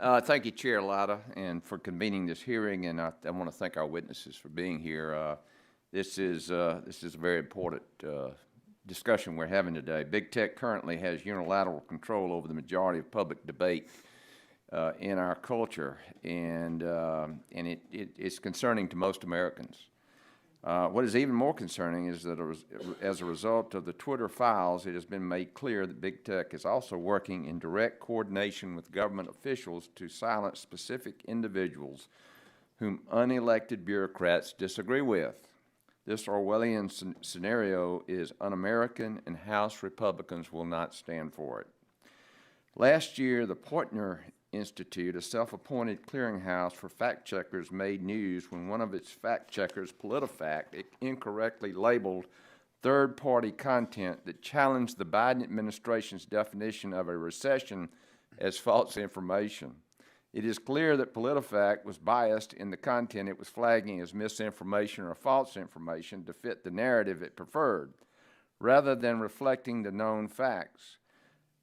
Thank you, Chair Latta, and for convening this hearing, and I want to thank our witnesses for being here. This is a very important discussion we're having today. Big Tech currently has unilateral control over the majority of public debate in our culture, and it's concerning to most Americans. What is even more concerning is that as a result of the Twitter files, it has been made clear that Big Tech is also working in direct coordination with government officials to silence specific individuals whom unelected bureaucrats disagree with. This Orwellian scenario is un-American, and House Republicans will not stand for it. Last year, the Partner Institute, a self-appointed clearinghouse for fact-checkers, made news when one of its fact-checkers, PolitiFact, incorrectly labeled third-party content that challenged the Biden administration's definition of a recession as false information. It is clear that PolitiFact was biased in the content it was flagging as misinformation or false information to fit the narrative it preferred, rather than reflecting the known facts.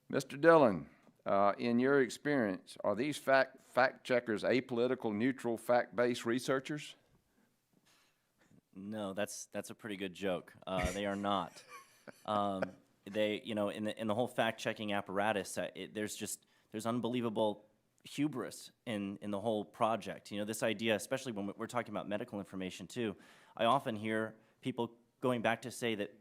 Mr. Dillon, in your experience, are these fact checkers apolitical, neutral, fact-based researchers? No, that's a pretty good joke. They are not. They, you know, in the whole fact-checking apparatus, there's unbelievable hubris in the whole project. You know, this idea, especially when we're talking about medical information too, I often hear people going back to say that,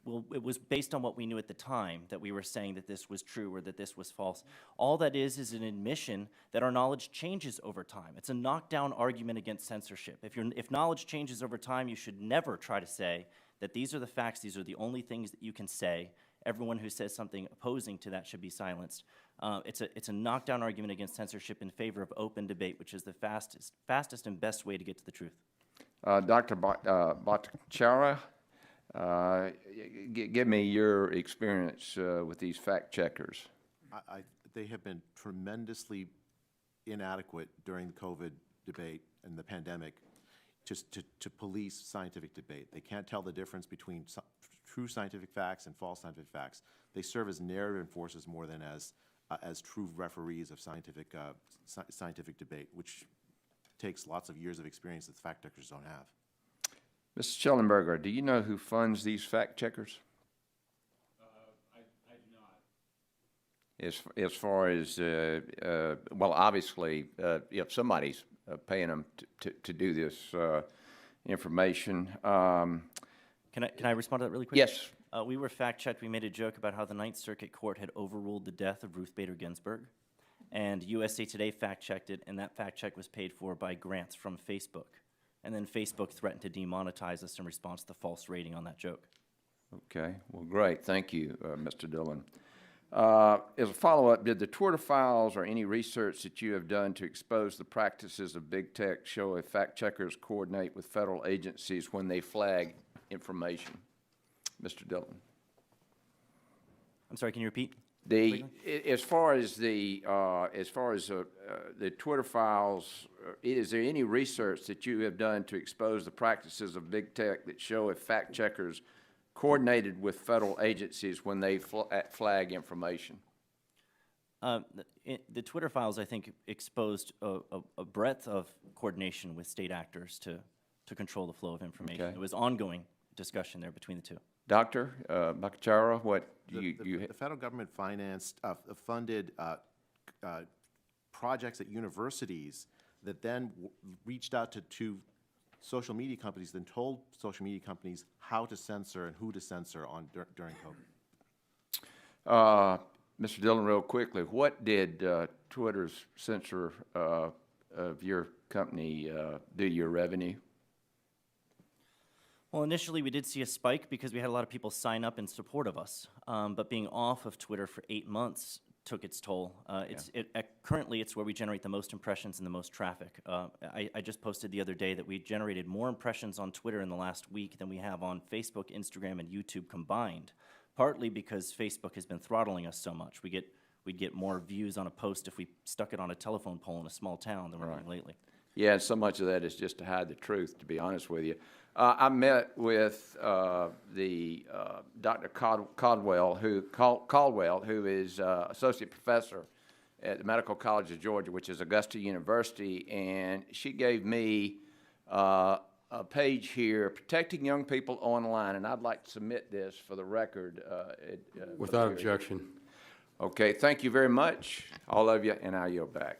well, it was based on what we knew at the time that we were saying that this was true or that this was false. All that is an admission that our knowledge changes over time. It's a knockdown argument against censorship. If knowledge changes over time, you should never try to say that these are the facts, these are the only things that you can say. Everyone who says something opposing to that should be silenced. It's a knockdown argument against censorship in favor of open debate, which is the fastest and best way to get to the truth. Dr. Bhattacharya, give me your experience with these fact checkers. They have been tremendously inadequate during the COVID debate and the pandemic just to police scientific debate. They can't tell the difference between true scientific facts and false scientific facts. They serve as narrative enforcers more than as true referees of scientific debate, which takes lots of years of experience that fact checkers don't have. Mr. Schellenberger, do you know who funds these fact checkers? I do not. As far as, well, obviously, if somebody's paying them to do this information. Can I respond to that really quick? Yes. We were fact-checked. We made a joke about how the Ninth Circuit Court had overruled the death of Ruth Bader Ginsburg, and USA Today fact-checked it, and that fact-check was paid for by grants from Facebook. And then Facebook threatened to demonetize us in response to the false rating on that joke. Okay, well, great. Thank you, Mr. Dillon. As a follow-up, did the Twitter files or any research that you have done to expose the practices of Big Tech show if fact-checkers coordinate with federal agencies when they flag information? Mr. Dillon. I'm sorry, can you repeat? As far as the Twitter files, is there any research that you have done to expose the practices of Big Tech that show if fact checkers coordinated with federal agencies when they flag information? The Twitter files, I think, exposed a breadth of coordination with state actors to control the flow of information. Okay. It was ongoing discussion there between the two. Dr. Bhattacharya, what you... The federal government funded projects at universities that then reached out to social media companies, then told social media companies how to censor and who to censor during COVID. Mr. Dillon, real quickly, what did Twitter's censor of your company do to your revenue? Well, initially we did see a spike because we had a lot of people sign up in support of us, but being off of Twitter for 8 months took its toll. Currently, it's where we generate the most impressions and the most traffic. I just posted the other day that we generated more impressions on Twitter in the last week than we have on Facebook, Instagram, and YouTube combined, partly because Facebook has been throttling us so much. We'd get more views on a post if we stuck it on a telephone pole in a small town than we're doing lately. Yeah, and so much of that is just to hide the truth, to be honest with you. I met with Dr. Caldwell, who is associate professor at the Medical College of Georgia, which is Augusta University, and she gave me a page here, Protecting Young People Online, and I'd like to submit this for the record. Without objection. Okay, thank you very much, all of you, and I yield back.